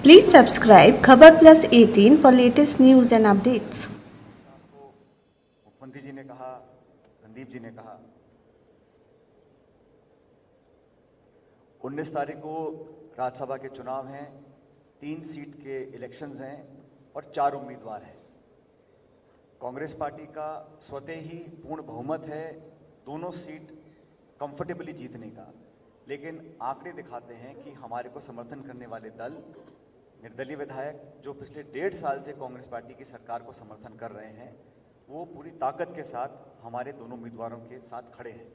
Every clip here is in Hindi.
Please subscribe Khabar Plus 18 for latest news and updates. मुख्यमंत्री जी ने कहा, रणदीप जी ने कहा, 19 तारीख को राज्यसभा के चुनाव हैं, 3 सीट के इलेक्शंस हैं और 4 उम्मीदवार हैं। कांग्रेस पार्टी का स्वतः ही पूर्ण बहुमत है दोनों सीट कंफर्टेबली जीतने का, लेकिन आंकड़े दिखाते हैं कि हमारे को समर्थन करने वाले दल, निर्दलीय विधायक जो पिछले 1.5 साल से कांग्रेस पार्टी की सरकार को समर्थन कर रहे हैं, वो पूरी ताकत के साथ हमारे दोनों उम्मीदवारों के साथ खड़े हैं।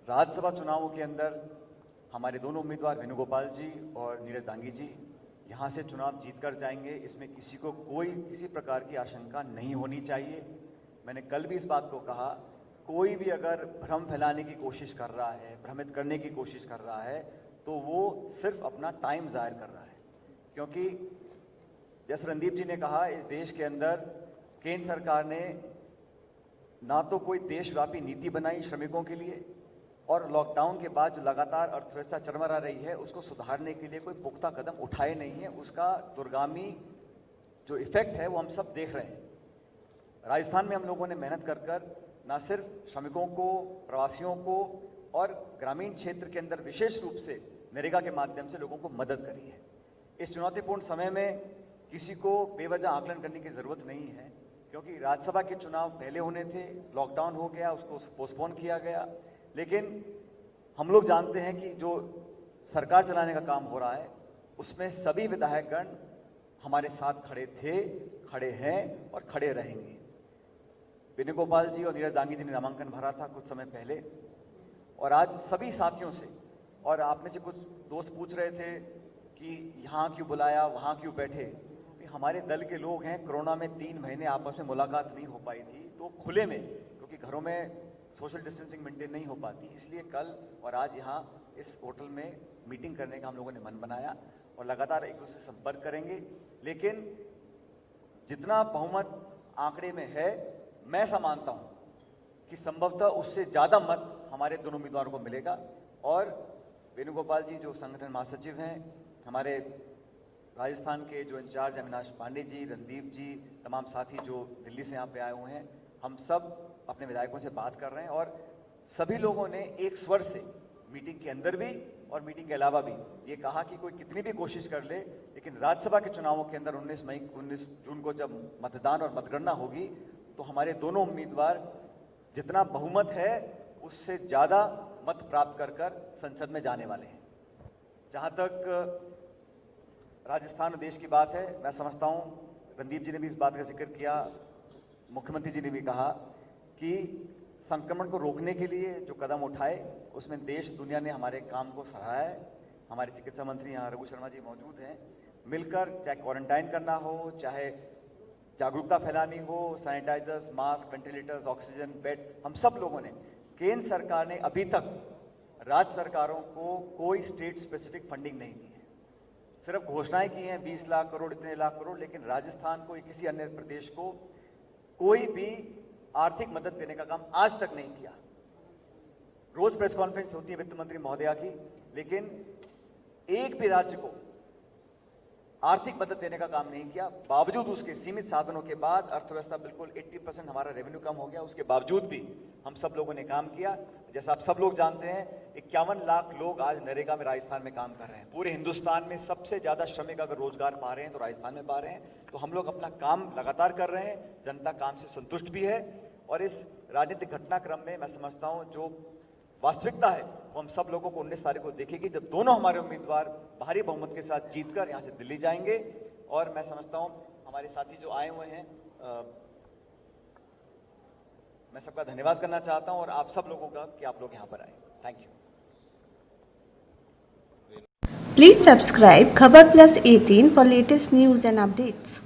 राज्यसभा चुनावों के अंदर हमारे दोनों उम्मीदवार वेणुगोपाल जी और नीरज दांगी जी यहाँ से चुनाव जीतकर जाएंगे। इसमें किसी को किसी प्रकार की आशंका नहीं होनी चाहिए। मैंने कल भी इस बात को कहा, कोई भी अगर भ्रम फैलाने की कोशिश कर रहा है, भ्रमित करने की कोशिश कर रहा है, तो वो सिर्फ अपना टाइम ज़ाहिर कर रहा है। क्योंकि जैसे रणदीप जी ने कहा, इस देश के अंदर केंद्र सरकार ने ना तो कोई देशव्यापी नीति बनाई श्रमिकों के लिए, और लॉकडाउन के बाद जो लगातार अर्थव्यवस्था चरमरा रही है उसको सुधारने के लिए कोई पुख्ता कदम उठाए नहीं है। उसका दुर्गामी जो इफेक्ट है वो हम सब देख रहे हैं। राजस्थान में हम लोगों ने मेहनत कर ना सिर्फ श्रमिकों को, प्रवासियों को और ग्रामीण क्षेत्र के अंदर विशेष रूप से नरेगा के माध्यम से लोगों को मदद करी है। इस चुनौतीपूर्ण समय में किसी को बेवजह आकलन करने की ज़रूरत नहीं है, क्योंकि राज्यसभा के चुनाव पहले होने थे, लॉकडाउन हो गया, उसको पोस्टपोन किया गया। लेकिन हम लोग जानते हैं कि जो सरकार चलाने का काम हो रहा है उसमें सभी विधायकगण हमारे साथ खड़े थे, खड़े हैं और खड़े रहेंगे। वेणुगोपाल जी और नीरज दांगी जी ने नामांकन भरा था कुछ समय पहले, और आज सभी साथियों से, और आप में से कुछ दोस्त पूछ रहे थे कि यहाँ क्यों बुलाया, वहाँ क्यों बैठे। हमारे दल के लोग हैं, कोरोना में 3 महीने आपस में मुलाकात नहीं हो पाई थी, तो खुले में, क्योंकि घरों में सोशल डिस्टेंसिंग मेंटेन नहीं हो पाती, इसलिए कल और आज यहाँ इस होटल में मीटिंग करने का हम लोगों ने मन बनाया और लगातार एक दूसरे से संपर्क करेंगे। लेकिन जितना बहुमत आंकड़े में है, मैं ऐसा मानता हूँ कि संभवतः उससे ज़्यादा मत हमारे दोनों उम्मीदवारों को मिलेगा। और वेणुगोपाल जी जो संगठन महासचिव हैं, हमारे राजस्थान के जो इंचार्ज अविनाश पांडे जी, रणदीप जी, तमाम साथी जो दिल्ली से यहाँ पे आए हुए हैं, हम सब अपने विधायकों से बात कर रहे हैं और सभी लोगों ने एक स्वर से मीटिंग के अंदर भी और मीटिंग के अलावा भी ये कहा कि कोई कितनी भी कोशिश कर ले, लेकिन राज्यसभा के चुनावों के अंदर 19 जून को जब मतदान और मतगणना होगी तो हमारे दोनों उम्मीदवार जितना बहुमत है उससे ज़्यादा मत प्राप्त कर संसद में जाने वाले हैं। जहाँ तक राजस्थान और देश की बात है, मैं समझता हूँ रणदीप जी ने भी इस बात का जिक्र किया, मुख्यमंत्री जी ने भी कहा कि संक्रमण को रोकने के लिए जो कदम उठाए उसमें देश दुनिया ने हमारे काम को सराहा है। हमारे चिकित्सा मंत्री यहाँ रघु शर्मा जी मौजूद हैं, मिलकर चाहे क्वारंटाइन करना हो, चाहे जागरूकता फैलानी हो, sanitisers, mask, ventilators, oxygen, bed, हम सब लोगों ने, केंद्र सरकार ने अभी तक राज्य सरकारों को कोई स्टेट स्पेसिफिक फंडिंग नहीं दी है। सिर्फ घोषणाएं की हैं 20 लाख करोड़, इतने लाख करोड़, लेकिन राजस्थान को या किसी अन्य प्रदेश को कोई भी आर्थिक मदद देने का काम आज तक नहीं किया। रोज प्रेस कॉन्फ्रेंस होती है वित्त मंत्री महोदया की, लेकिन एक भी राज्य को आर्थिक मदद देने का काम नहीं किया। बावजूद उसके सीमित साधनों के बाद अर्थव्यवस्था बिल्कुल 80% हमारा रेवेन्यू कम हो गया, उसके बावजूद भी हम सब लोगों ने काम किया। जैसा आप सब लोग जानते हैं, 51 लाख लोग आज नरेगा में राजस्थान में काम कर रहे हैं। पूरे हिंदुस्तान में सबसे ज्यादा श्रमिक अगर रोजगार पा रहे हैं तो राजस्थान में पा रहे हैं। तो हम लोग अपना काम लगातार कर रहे हैं, जनता काम से संतुष्ट भी है। और इस राजनीतिक घटनाक्रम में मैं समझता हूँ जो वास्तविकता है वो हम सब लोगों को 19 तारीख को देखेगी, जब दोनों हमारे उम्मीदवार भारी बहुमत के साथ जीतकर यहाँ से दिल्ली जाएंगे। और मैं समझता हूँ हमारे साथी जो आए हुए हैं, मैं सबका धन्यवाद करना चाहता हूँ और आप सब लोगों का कि आप लोग यहाँ पर आए। Thank you. Please subscribe Khabar Plus 18 for latest news and updates.